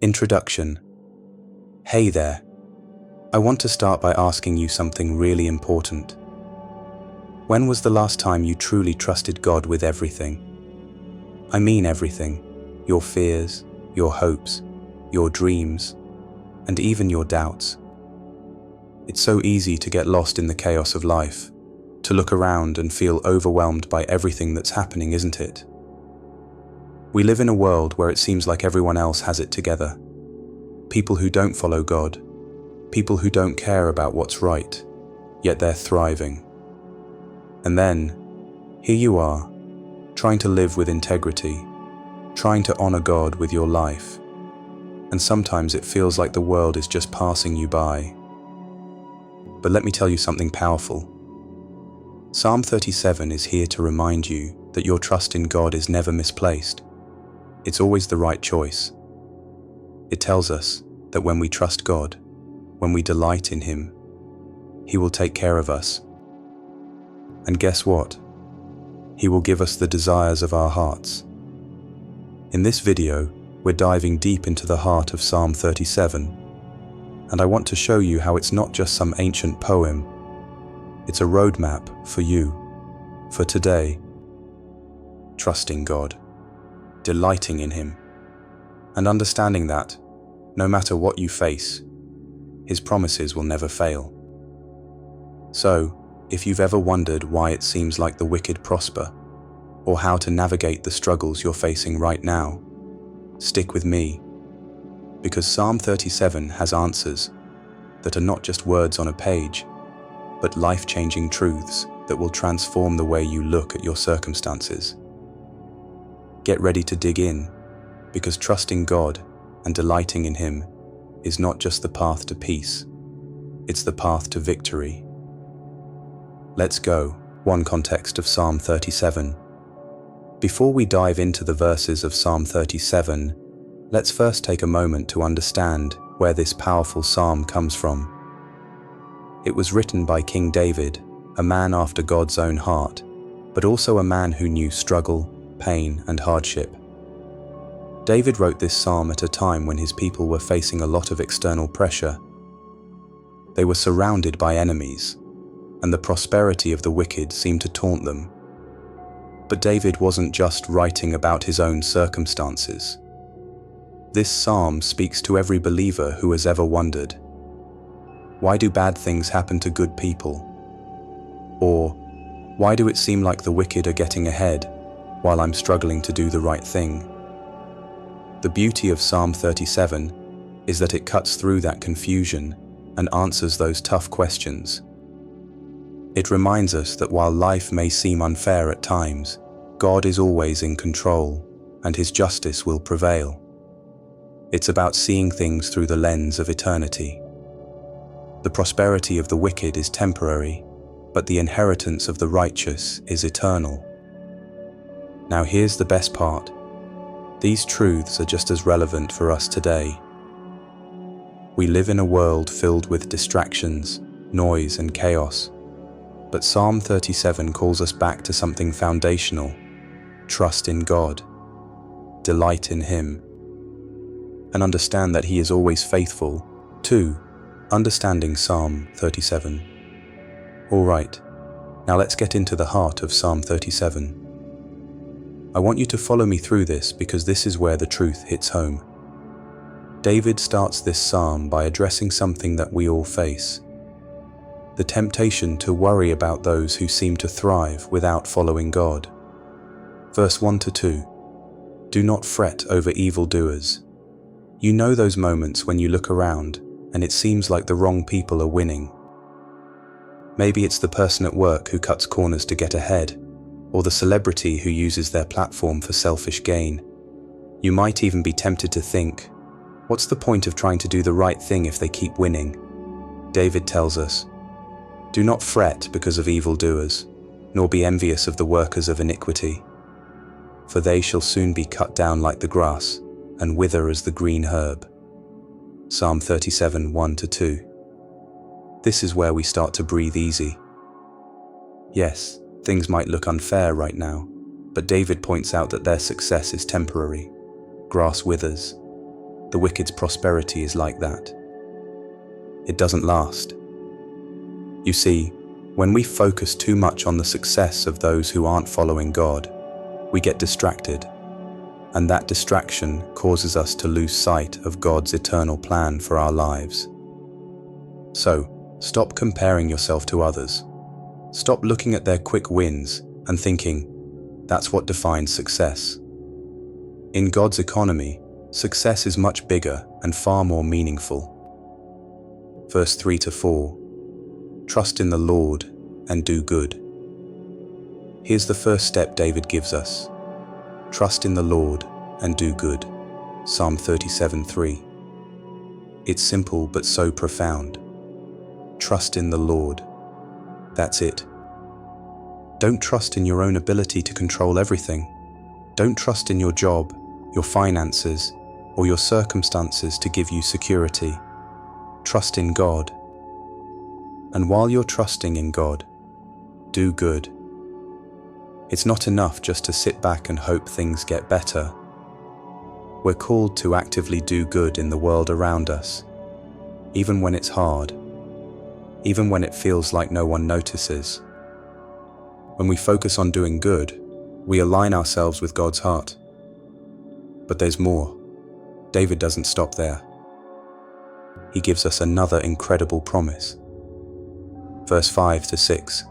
Introduction. Hey there. I want to start by asking you something really important. When was the last time you truly trusted God with everything? I mean everything. Your fears, your hopes, your dreams, and even your doubts. It's so easy to get lost in the chaos of life, to look around and feel overwhelmed by everything that's happening, isn't it? We live in a world where it seems like everyone else has it together. People who don't follow God, people who don't care about what's right, yet they're thriving. And then, here you are, trying to live with integrity, trying to honor God with your life. And sometimes it feels like the world is just passing you by. But let me tell you something powerful. Psalm 37 is here to remind you that your trust in God is never misplaced. It's always the right choice. It tells us that when we trust God, when we delight in Him, He will take care of us. And guess what? He will give us the desires of our hearts. In this video, we're diving deep into the heart of Psalm 37, and I want to show you how it's not just some ancient poem. It's a roadmap for you, for today. Trusting God, delighting in Him, and understanding that, no matter what you face, His promises will never fail. So, if you've ever wondered why it seems like the wicked prosper, or how to navigate the struggles you're facing right now, stick with me, because Psalm 37 has answers that are not just words on a page, but life-changing truths that will transform the way you look at your circumstances. Get ready to dig in, because trusting God and delighting in Him is not just the path to peace, it's the path to victory. Let's go. 1 Context of Psalm 37. Before we dive into the verses of Psalm 37, let's first take a moment to understand where this powerful psalm comes from. It was written by King David, a man after God's own heart, but also a man who knew struggle, pain, and hardship. David wrote this psalm at a time when his people were facing a lot of external pressure. They were surrounded by enemies, and the prosperity of the wicked seemed to taunt them. But David wasn't just writing about his own circumstances. This psalm speaks to every believer who has ever wondered, why do bad things happen to good people? Or, why do it seem like the wicked are getting ahead while I'm struggling to do the right thing? The beauty of Psalm 37 is that it cuts through that confusion and answers those tough questions. It reminds us that while life may seem unfair at times, God is always in control, and His justice will prevail. It's about seeing things through the lens of eternity. The prosperity of the wicked is temporary, but the inheritance of the righteous is eternal. Now here's the best part. These truths are just as relevant for us today. We live in a world filled with distractions, noise, and chaos. But Psalm 37 calls us back to something foundational: trust in God, delight in Him, and understand that He is always faithful. 2. Understanding Psalm 37. Alright, now let's get into the heart of Psalm 37. I want you to follow me through this because this is where the truth hits home. David starts this psalm by addressing something that we all face: the temptation to worry about those who seem to thrive without following God. Verse 1 to 2. Do not fret over evildoers. You know those moments when you look around and it seems like the wrong people are winning. Maybe it's the person at work who cuts corners to get ahead, or the celebrity who uses their platform for selfish gain. You might even be tempted to think, what's the point of trying to do the right thing if they keep winning? David tells us, do not fret because of evildoers, nor be envious of the workers of iniquity. For they shall soon be cut down like the grass, and wither as the green herb. Psalm 37, 1-2. This is where we start to breathe easy. Yes, things might look unfair right now, but David points out that their success is temporary. Grass withers. The wicked's prosperity is like that. It doesn't last. You see, when we focus too much on the success of those who aren't following God, we get distracted, and that distraction causes us to lose sight of God's eternal plan for our lives. So, stop comparing yourself to others. Stop looking at their quick wins and thinking, that's what defines success. In God's economy, success is much bigger and far more meaningful. Verse 3-4. Trust in the Lord and do good. Here's the first step David gives us. Trust in the Lord and do good. Psalm 37:3. It's simple but so profound. Trust in the Lord. That's it. Don't trust in your own ability to control everything. Don't trust in your job, your finances, or your circumstances to give you security. Trust in God. And while you're trusting in God, do good. It's not enough just to sit back and hope things get better. We're called to actively do good in the world around us, even when it's hard, even when it feels like no one notices. When we focus on doing good, we align ourselves with God's heart. But there's more. David doesn't stop there. He gives us another incredible promise. Verse 5-6.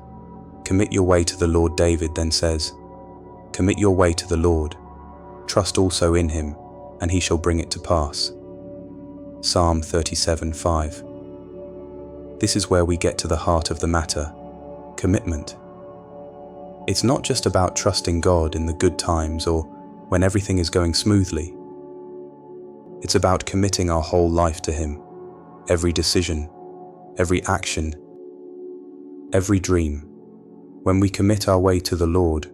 Commit your way to the Lord. David then says, commit your way to the Lord. Trust also in him, and he shall bring it to pass. Psalm 37:5. This is where we get to the heart of the matter. Commitment. It's not just about trusting God in the good times or when everything is going smoothly. It's about committing our whole life to him. Every decision, every action, every dream. When we commit our way to the Lord,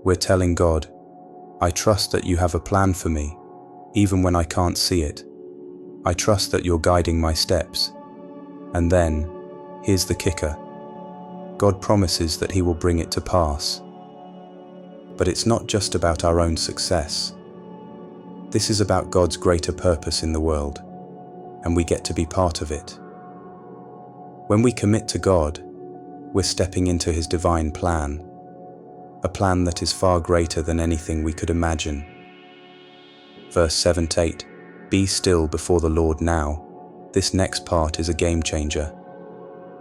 we're telling God, I trust that you have a plan for me, even when I can't see it. I trust that you're guiding my steps. And then, here's the kicker. God promises that he will bring it to pass. But it's not just about our own success. This is about God's greater purpose in the world, and we get to be part of it. When we commit to God, we're stepping into his divine plan, a plan that is far greater than anything we could imagine. Verse 7-8, be still before the Lord now. This next part is a game changer.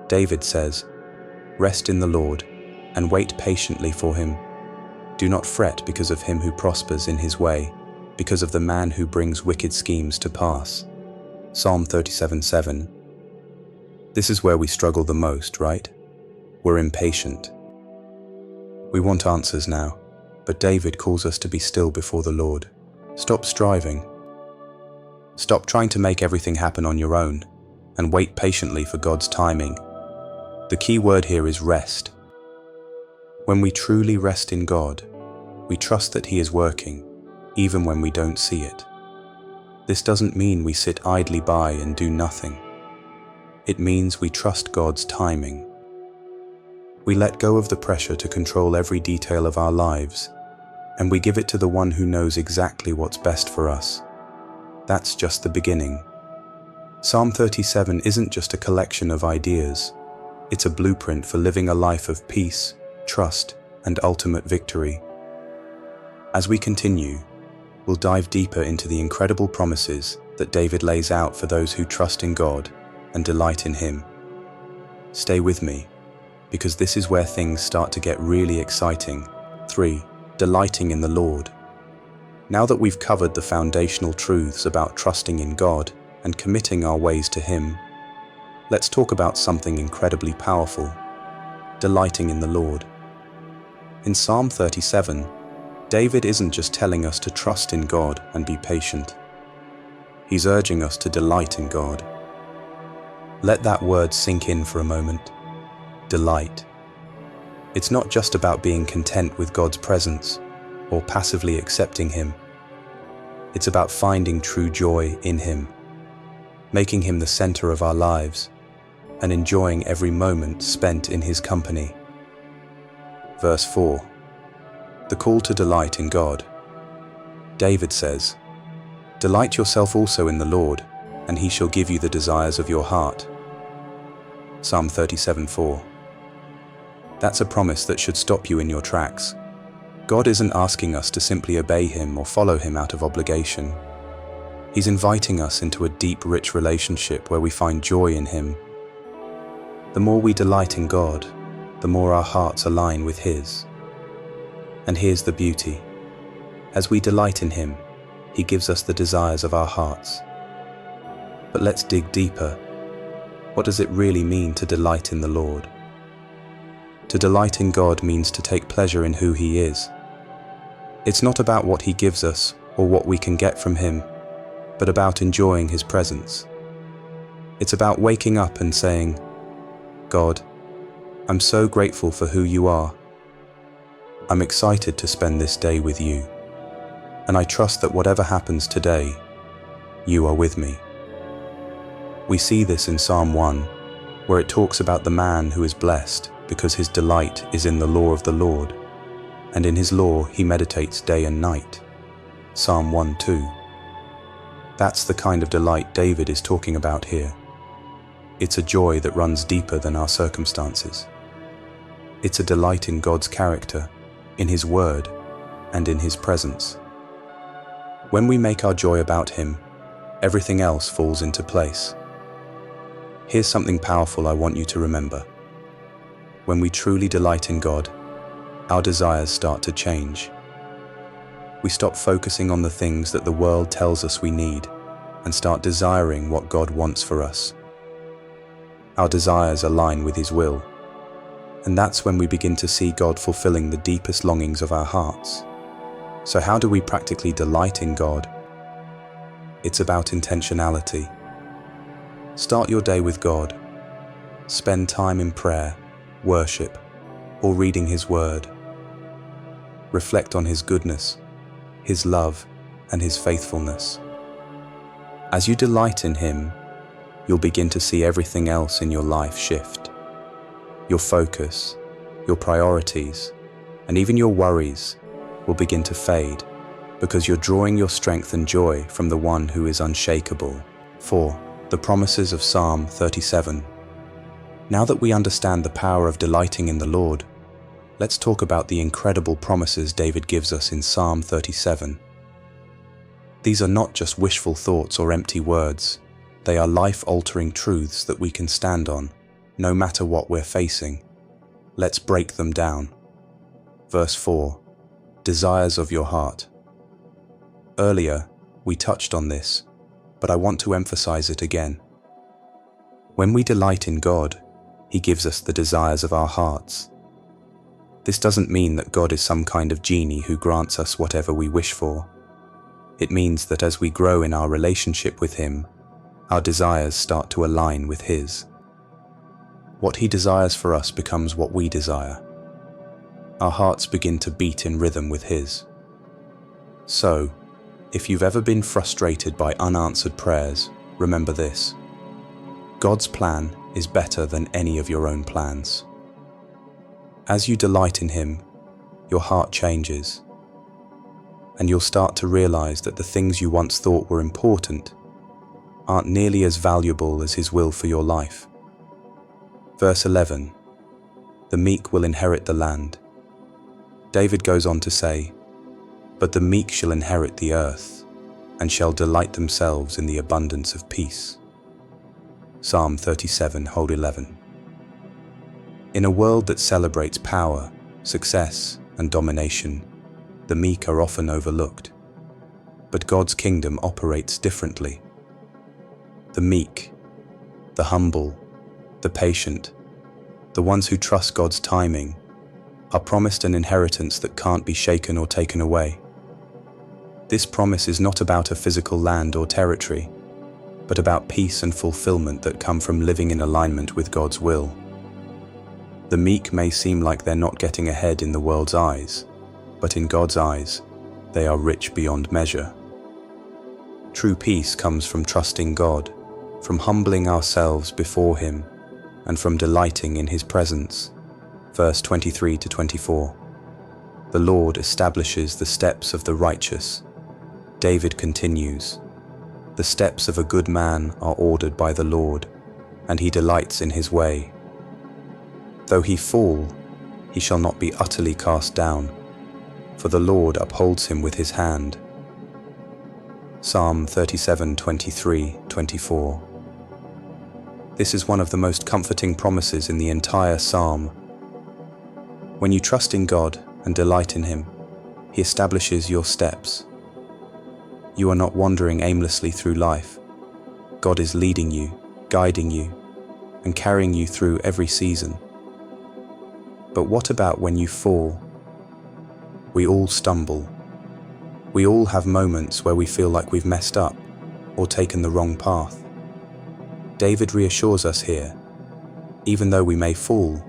David says, rest in the Lord and wait patiently for him. Do not fret because of him who prospers in his way, because of the man who brings wicked schemes to pass. Psalm 37:7. This is where we struggle the most, right? We're impatient. We want answers now, but David calls us to be still before the Lord. Stop striving. Stop trying to make everything happen on your own, and wait patiently for God's timing. The key word here is rest. When we truly rest in God, we trust that he is working, even when we don't see it. This doesn't mean we sit idly by and do nothing. It means we trust God's timing. We let go of the pressure to control every detail of our lives, and we give it to the one who knows exactly what's best for us. That's just the beginning. Psalm 37 isn't just a collection of ideas. It's a blueprint for living a life of peace, trust, and ultimate victory. As we continue, we'll dive deeper into the incredible promises that David lays out for those who trust in God and delight in him. Stay with me, because this is where things start to get really exciting. 3. Delighting in the Lord. Now that we've covered the foundational truths about trusting in God and committing our ways to him, let's talk about something incredibly powerful: delighting in the Lord. In Psalm 37, David isn't just telling us to trust in God and be patient. He's urging us to delight in God. Let that word sink in for a moment. Delight. It's not just about being content with God's presence or passively accepting him. It's about finding true joy in him, making him the center of our lives, and enjoying every moment spent in his company. Verse 4. The call to delight in God. David says, Delight yourself also in the Lord, and he shall give you the desires of your heart. Psalm 37:4. That's a promise that should stop you in your tracks. God isn't asking us to simply obey him or follow him out of obligation. He's inviting us into a deep, rich relationship where we find joy in him. The more we delight in God, the more our hearts align with his. And here's the beauty. As we delight in him, he gives us the desires of our hearts. But let's dig deeper. What does it really mean to delight in the Lord? To delight in God means to take pleasure in who he is. It's not about what he gives us or what we can get from him, but about enjoying his presence. It's about waking up and saying, God, I'm so grateful for who you are. I'm excited to spend this day with you, and I trust that whatever happens today, you are with me. We see this in Psalm 1, where it talks about the man who is blessed because his delight is in the law of the Lord, and in his law he meditates day and night. Psalm 1:2. That's the kind of delight David is talking about here. It's a joy that runs deeper than our circumstances. It's a delight in God's character, in his word, and in his presence. When we make our joy about him, everything else falls into place. Here's something powerful I want you to remember. When we truly delight in God, our desires start to change. We stop focusing on the things that the world tells us we need and start desiring what God wants for us. Our desires align with his will, and that's when we begin to see God fulfilling the deepest longings of our hearts. So how do we practically delight in God? It's about intentionality. Start your day with God. Spend time in prayer, worship, or reading his word. Reflect on his goodness, his love, and his faithfulness. As you delight in him, you'll begin to see everything else in your life shift. Your focus, your priorities, and even your worries will begin to fade because you're drawing your strength and joy from the one who is unshakable. 4. The promises of Psalm 37. Now that we understand the power of delighting in the Lord, let's talk about the incredible promises David gives us in Psalm 37. These are not just wishful thoughts or empty words. They are life-altering truths that we can stand on, no matter what we're facing. Let's break them down. Verse 4. Desires of your heart. Earlier, we touched on this, but I want to emphasize it again. When we delight in God, he gives us the desires of our hearts. This doesn't mean that God is some kind of genie who grants us whatever we wish for. It means that as we grow in our relationship with him, our desires start to align with his. What he desires for us becomes what we desire. Our hearts begin to beat in rhythm with his. So, if you've ever been frustrated by unanswered prayers, remember this. God's plan is better than any of your own plans. As you delight in him, your heart changes, and you'll start to realize that the things you once thought were important aren't nearly as valuable as his will for your life. Verse 11. The meek will inherit the land. David goes on to say, but the meek shall inherit the earth, and shall delight themselves in the abundance of peace. Psalm 37:11. In a world that celebrates power, success, and domination, the meek are often overlooked. But God's kingdom operates differently. The meek, the humble, the patient, the ones who trust God's timing, are promised an inheritance that can't be shaken or taken away. This promise is not about a physical land or territory, but about peace and fulfillment that come from living in alignment with God's will. The meek may seem like they're not getting ahead in the world's eyes, but in God's eyes, they are rich beyond measure. True peace comes from trusting God, from humbling ourselves before him, and from delighting in his presence. Verse 23-24. The Lord establishes the steps of the righteous. David continues, The steps of a good man are ordered by the Lord, and he delights in his way. Though he fall, he shall not be utterly cast down, for the Lord upholds him with his hand. Psalm 37:23-24. This is one of the most comforting promises in the entire psalm. When you trust in God and delight in Him, He establishes your steps. You are not wandering aimlessly through life. God is leading you, guiding you, and carrying you through every season. But what about when you fall? We all stumble. We all have moments where we feel like we've messed up or taken the wrong path. David reassures us here, even though we may fall,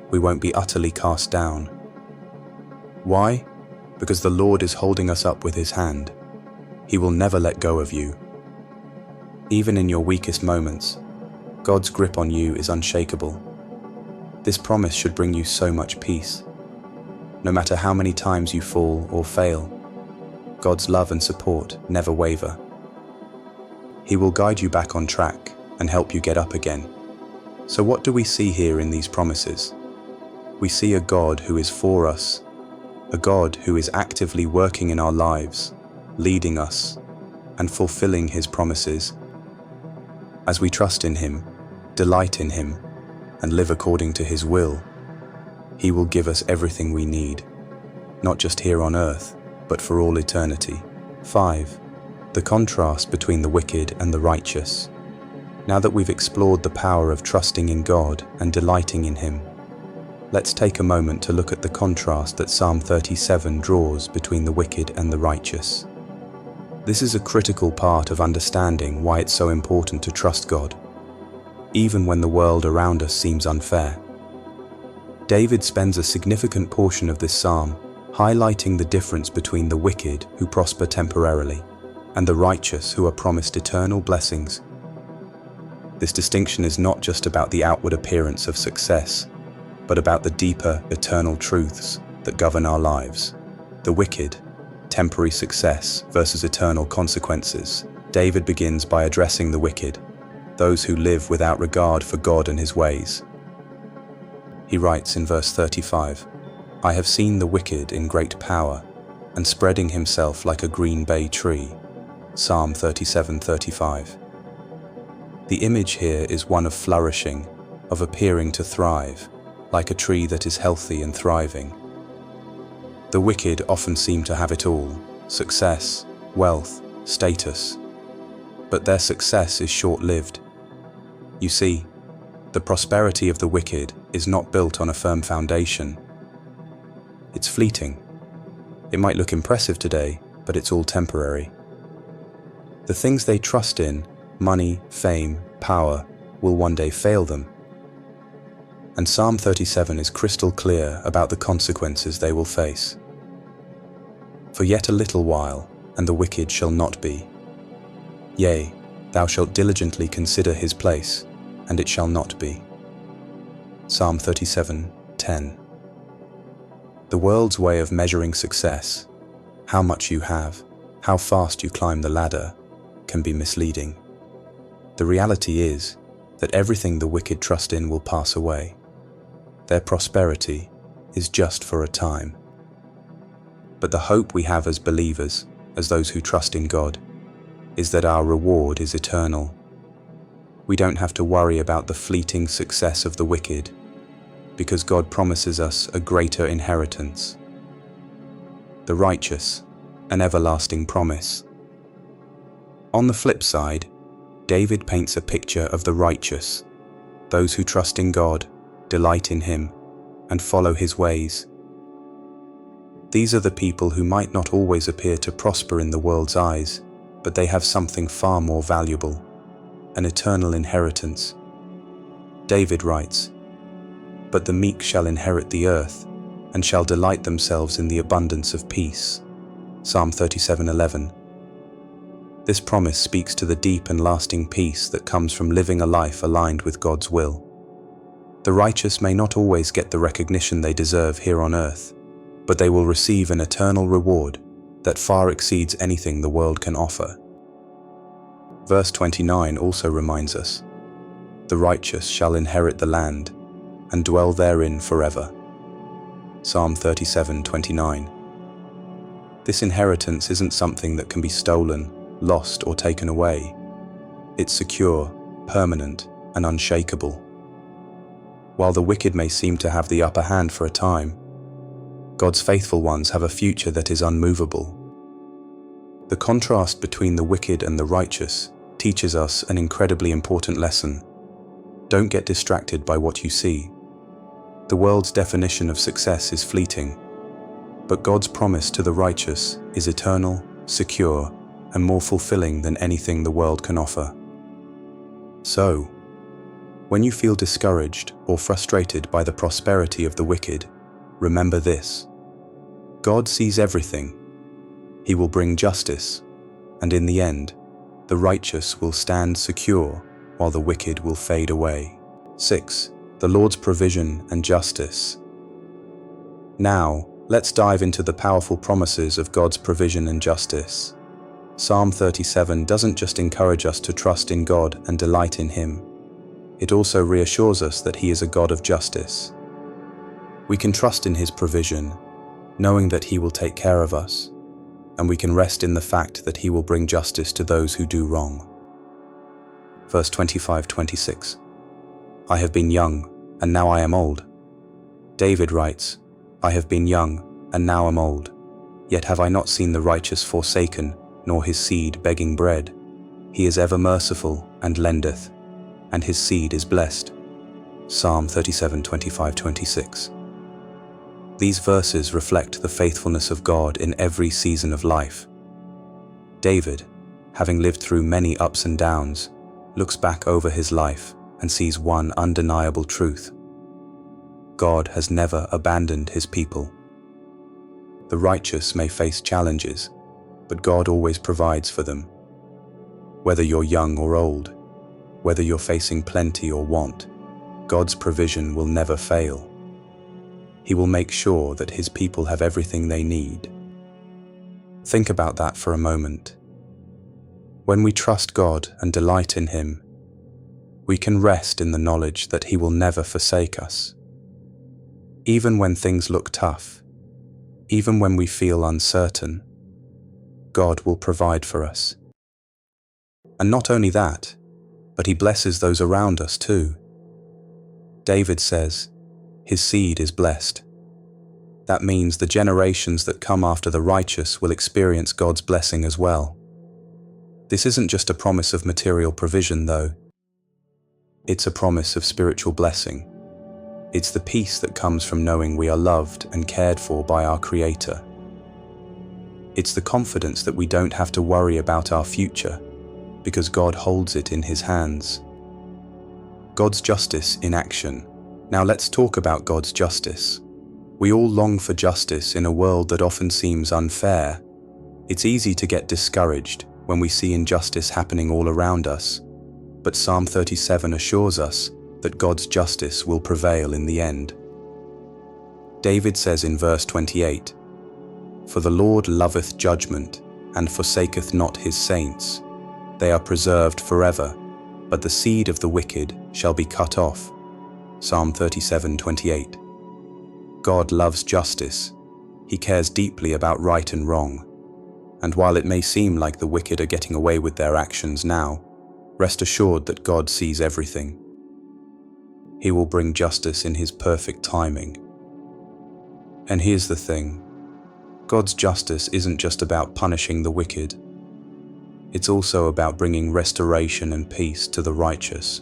we won't be utterly cast down. Why? Because the Lord is holding us up with His hand. He will never let go of you. Even in your weakest moments, God's grip on you is unshakable. This promise should bring you so much peace. No matter how many times you fall or fail, God's love and support never waver. He will guide you back on track and help you get up again. So what do we see here in these promises? We see a God who is for us, a God who is actively working in our lives, leading us, and fulfilling His promises. As we trust in Him, delight in Him, and live according to His will, He will give us everything we need, not just here on earth, but for all eternity. 5. The contrast between the wicked and the righteous. Now that we've explored the power of trusting in God and delighting in Him, let's take a moment to look at the contrast that Psalm 37 draws between the wicked and the righteous. This is a critical part of understanding why it's so important to trust God, even when the world around us seems unfair. David spends a significant portion of this psalm highlighting the difference between the wicked who prosper temporarily and the righteous who are promised eternal blessings. This distinction is not just about the outward appearance of success, but about the deeper, eternal truths that govern our lives. The wicked, temporary success versus eternal consequences. David begins by addressing the wicked, those who live without regard for God and His ways. He writes in verse 35, "I have seen the wicked in great power, and spreading himself like a green bay tree." Psalm 37:35. The image here is one of flourishing, of appearing to thrive, like a tree that is healthy and thriving. The wicked often seem to have it all: success, wealth, status. But their success is short-lived. You see, the prosperity of the wicked is not built on a firm foundation. It's fleeting. It might look impressive today, but it's all temporary. The things they trust in, money, fame, power, will one day fail them. And Psalm 37 is crystal clear about the consequences they will face. For yet a little while, and the wicked shall not be. Yea, thou shalt diligently consider his place, and it shall not be. Psalm 37:10. The world's way of measuring success, how much you have, how fast you climb the ladder, can be misleading. The reality is that everything the wicked trust in will pass away. Their prosperity is just for a time. But the hope we have as believers, as those who trust in God, is that our reward is eternal. We don't have to worry about the fleeting success of the wicked, because God promises us a greater inheritance. The righteous, an everlasting promise. On the flip side, David paints a picture of the righteous, those who trust in God, delight in Him, and follow His ways. These are the people who might not always appear to prosper in the world's eyes, but they have something far more valuable, an eternal inheritance. David writes, "But the meek shall inherit the earth, and shall delight themselves in the abundance of peace." Psalm 37:11. This promise speaks to the deep and lasting peace that comes from living a life aligned with God's will. The righteous may not always get the recognition they deserve here on earth, but they will receive an eternal reward that far exceeds anything the world can offer. Verse 29 also reminds us, "The righteous shall inherit the land and dwell therein forever." Psalm 37:29. This inheritance isn't something that can be stolen, lost, or taken away. It's secure, permanent, and unshakable. While the wicked may seem to have the upper hand for a time, God's faithful ones have a future that is unmovable. The contrast between the wicked and the righteous teaches us an incredibly important lesson. Don't get distracted by what you see. The world's definition of success is fleeting, but God's promise to the righteous is eternal, secure, and more fulfilling than anything the world can offer. So, when you feel discouraged or frustrated by the prosperity of the wicked, remember this: God sees everything. He will bring justice, and in the end, the righteous will stand secure while the wicked will fade away. 6. The Lord's provision and justice. Now, let's dive into the powerful promises of God's provision and justice. Psalm 37 doesn't just encourage us to trust in God and delight in Him. It also reassures us that He is a God of justice. We can trust in His provision, knowing that He will take care of us, and we can rest in the fact that He will bring justice to those who do wrong. Verse 25-26. I have been young, and now I am old. David writes, I have been young, and now am old. Yet have I not seen the righteous forsaken, nor his seed begging bread. He is ever merciful, and lendeth, and his seed is blessed. Psalm 37:25-26. These verses reflect the faithfulness of God in every season of life. David, having lived through many ups and downs, looks back over his life and sees one undeniable truth: God has never abandoned His people. The righteous may face challenges, but God always provides for them. Whether you're young or old, whether you're facing plenty or want, God's provision will never fail. He will make sure that His people have everything they need. Think about that for a moment. When we trust God and delight in Him, we can rest in the knowledge that He will never forsake us. Even when things look tough, even when we feel uncertain, God will provide for us. And not only that, but He blesses those around us too. David says, His seed is blessed. That means the generations that come after the righteous will experience God's blessing as well. This isn't just a promise of material provision, though. It's a promise of spiritual blessing. It's the peace that comes from knowing we are loved and cared for by our Creator. It's the confidence that we don't have to worry about our future, because God holds it in His hands. God's justice in action. Now let's talk about God's justice. We all long for justice in a world that often seems unfair. It's easy to get discouraged when we see injustice happening all around us, but Psalm 37 assures us that God's justice will prevail in the end. David says in verse 28, For the Lord loveth judgment, and forsaketh not His saints. They are preserved forever, but the seed of the wicked shall be cut off. Psalm 37:28. God loves justice. He cares deeply about right and wrong. And while it may seem like the wicked are getting away with their actions now, rest assured that God sees everything. He will bring justice in His perfect timing. And here's the thing: God's justice isn't just about punishing the wicked. It's also about bringing restoration and peace to the righteous.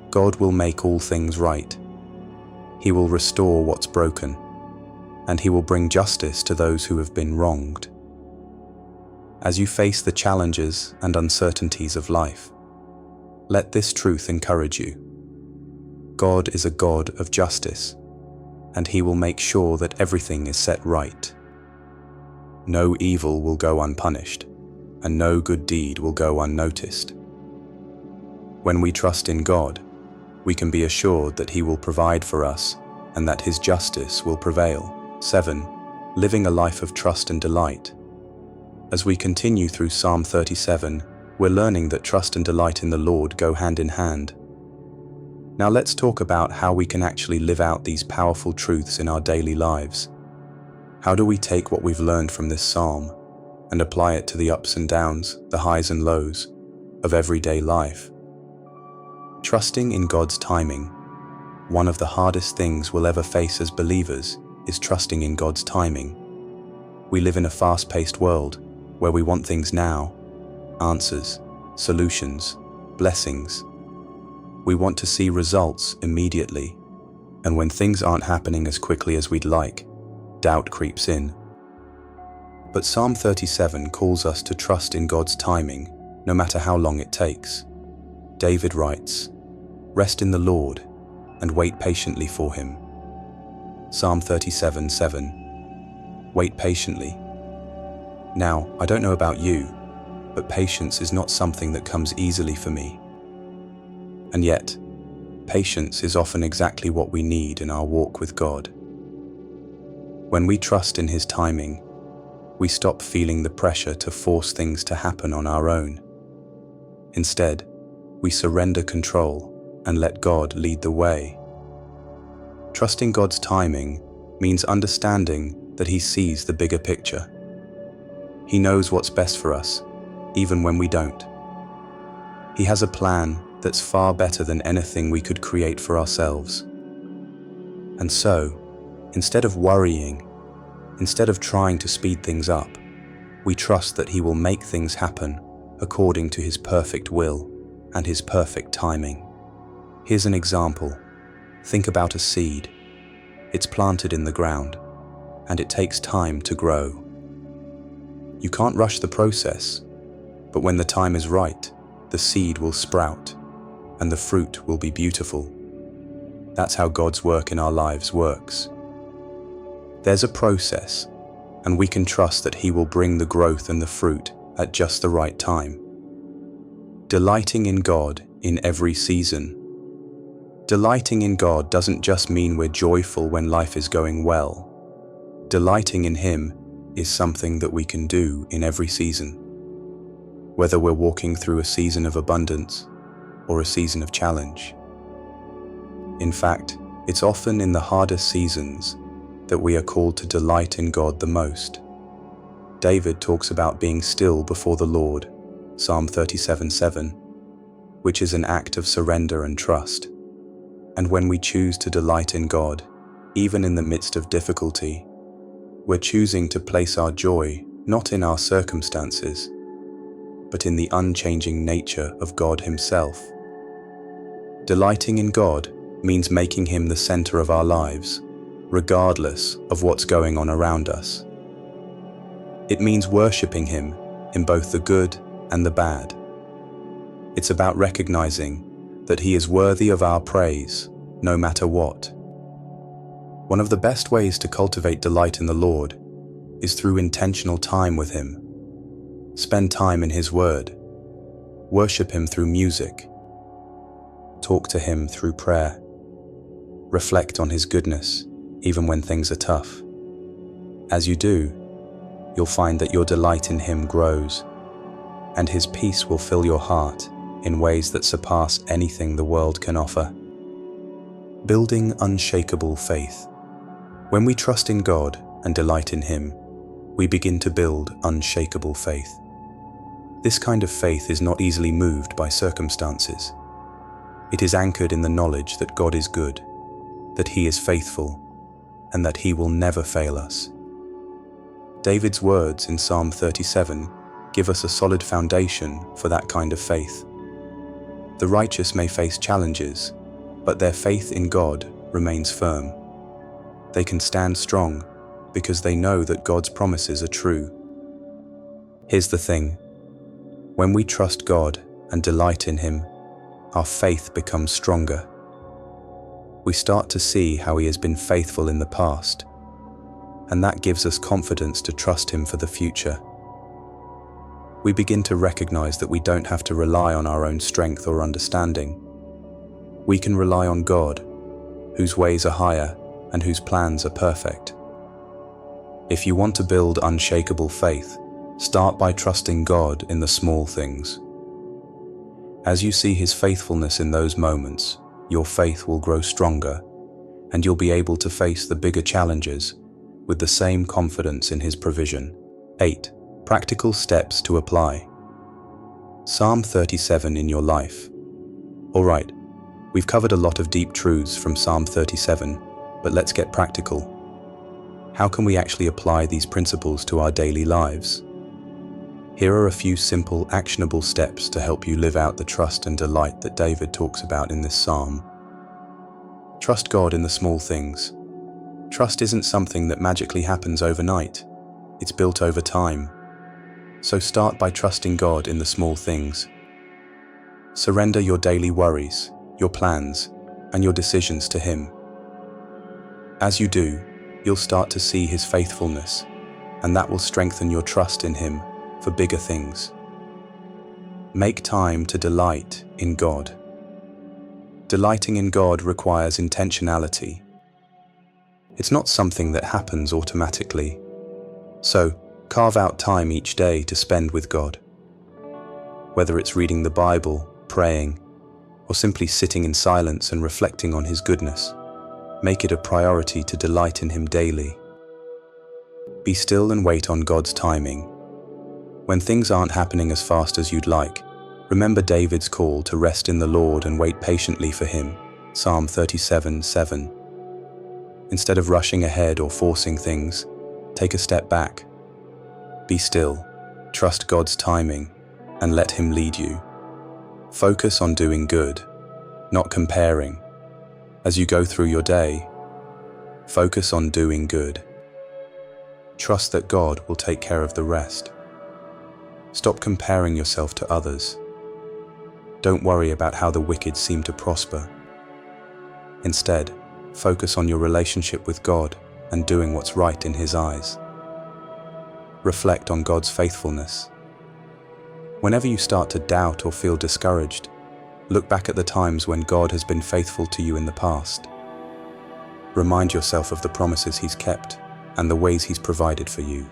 God will make all things right. He will restore what's broken, and He will bring justice to those who have been wronged. As you face the challenges and uncertainties of life, let this truth encourage you. God is a God of justice, and He will make sure that everything is set right. No evil will go unpunished, and no good deed will go unnoticed. When we trust in God, we can be assured that He will provide for us and that His justice will prevail. 7. Living a life of trust and delight. As we continue through Psalm 37, we're learning that trust and delight in the Lord go hand in hand. Now let's talk about how we can actually live out these powerful truths in our daily lives. How do we take what we've learned from this psalm and apply it to the ups and downs, the highs and lows of everyday life? Trusting in God's timing. One of the hardest things we'll ever face as believers is trusting in God's timing. We live in a fast-paced world where we want things now, answers, solutions, blessings. We want to see results immediately, and when things aren't happening as quickly as we'd like, doubt creeps in. But Psalm 37 calls us to trust in God's timing, no matter how long it takes. David writes, "Rest in the Lord and wait patiently for him." Psalm 37:7. Wait patiently. Now, I don't know about you, but patience is not something that comes easily for me. And yet, patience is often exactly what we need in our walk with God. When we trust in His timing, we stop feeling the pressure to force things to happen on our own. Instead, we surrender control and let God lead the way. Trusting God's timing means understanding that He sees the bigger picture. He knows what's best for us, even when we don't. He has a plan that's far better than anything we could create for ourselves. And so, instead of worrying, instead of trying to speed things up, we trust that He will make things happen according to His perfect will and His perfect timing. Here's an example. Think about a seed. It's planted in the ground, and it takes time to grow. You can't rush the process, but when the time is right, the seed will sprout, and the fruit will be beautiful. That's how God's work in our lives works. There's a process, and we can trust that He will bring the growth and the fruit at just the right time. Delighting in God in every season. Delighting in God doesn't just mean we're joyful when life is going well. Delighting in Him is something that we can do in every season. Whether we're walking through a season of abundance or a season of challenge. In fact, it's often in the hardest seasons that we are called to delight in God the most. David talks about being still before the Lord, Psalm 37:7, which is an act of surrender and trust. And when we choose to delight in God, even in the midst of difficulty, we're choosing to place our joy not in our circumstances, but in the unchanging nature of God Himself. Delighting in God means making Him the center of our lives, regardless of what's going on around us. It means worshiping Him in both the good and the bad. It's about recognizing that He is worthy of our praise, no matter what. One of the best ways to cultivate delight in the Lord is through intentional time with Him. Spend time in His Word. Worship Him through music. Talk to Him through prayer. Reflect on His goodness, even when things are tough. As you do, you'll find that your delight in Him grows, and His peace will fill your heart in ways that surpass anything the world can offer. Building unshakable faith. When we trust in God and delight in Him, we begin to build unshakable faith. This kind of faith is not easily moved by circumstances. It is anchored in the knowledge that God is good, that He is faithful, and that He will never fail us. David's words in Psalm 37 give us a solid foundation for that kind of faith. The righteous may face challenges, but their faith in God remains firm. They can stand strong because they know that God's promises are true. Here's the thing. When we trust God and delight in Him, our faith becomes stronger. We start to see how He has been faithful in the past, and that gives us confidence to trust Him for the future. We begin to recognize that we don't have to rely on our own strength or understanding. We can rely on God, whose ways are higher and whose plans are perfect. If you want to build unshakable faith, start by trusting God in the small things. As you see His faithfulness in those moments, your faith will grow stronger, and you'll be able to face the bigger challenges with the same confidence in His provision. 8. Practical steps to apply. Psalm 37 in your life. Alright, we've covered a lot of deep truths from Psalm 37, but let's get practical. How can we actually apply these principles to our daily lives? Here are a few simple, actionable steps to help you live out the trust and delight that David talks about in this psalm. Trust God in the small things. Trust isn't something that magically happens overnight. It's built over time. So start by trusting God in the small things. Surrender your daily worries, your plans, and your decisions to Him. As you do, you'll start to see His faithfulness, and that will strengthen your trust in Him for bigger things. Make time to delight in God. Delighting in God requires intentionality. It's not something that happens automatically. So, carve out time each day to spend with God. Whether it's reading the Bible, praying, or simply sitting in silence and reflecting on His goodness, make it a priority to delight in Him daily. Be still and wait on God's timing. When things aren't happening as fast as you'd like, remember David's call to rest in the Lord and wait patiently for Him, Psalm 37:7. Instead of rushing ahead or forcing things, take a step back. Be still, trust God's timing, and let Him lead you. Focus on doing good, not comparing. As you go through your day, focus on doing good. Trust that God will take care of the rest. Stop comparing yourself to others. Don't worry about how the wicked seem to prosper. Instead, focus on your relationship with God and doing what's right in His eyes. Reflect on God's faithfulness. Whenever you start to doubt or feel discouraged, look back at the times when God has been faithful to you in the past. Remind yourself of the promises He's kept and the ways He's provided for you.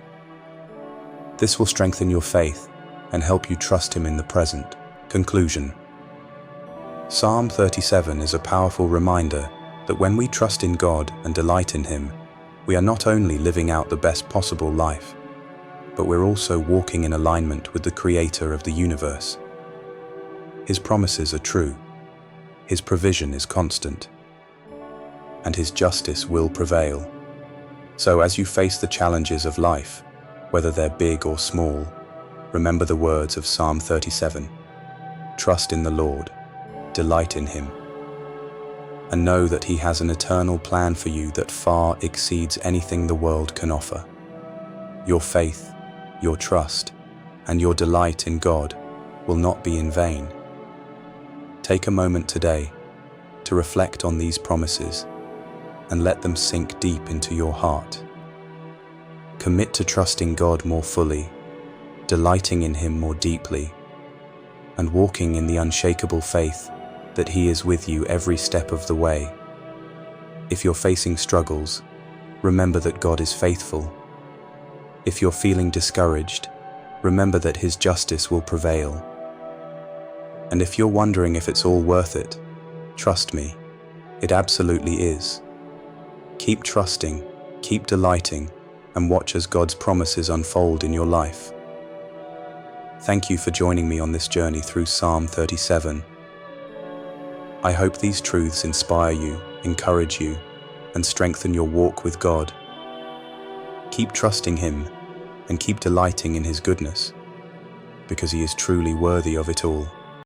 This will strengthen your faith and help you trust Him in the present. Conclusion. Psalm 37 is a powerful reminder that when we trust in God and delight in Him, we are not only living out the best possible life, but we're also walking in alignment with the Creator of the universe. His promises are true, His provision is constant, and His justice will prevail. So as you face the challenges of life, whether they're big or small, remember the words of Psalm 37. Trust in the Lord, delight in Him, and know that He has an eternal plan for you that far exceeds anything the world can offer. Your faith, your trust, and your delight in God will not be in vain. Take a moment today to reflect on these promises and let them sink deep into your heart. Commit to trusting God more fully, delighting in Him more deeply, and walking in the unshakable faith that He is with you every step of the way. If you're facing struggles, remember that God is faithful. If you're feeling discouraged, remember that His justice will prevail. And if you're wondering if it's all worth it, trust me, it absolutely is. Keep trusting, keep delighting, and watch as God's promises unfold in your life. Thank you for joining me on this journey through Psalm 37. I hope these truths inspire you, encourage you, and strengthen your walk with God. Keep trusting Him and keep delighting in His goodness, because He is truly worthy of it all.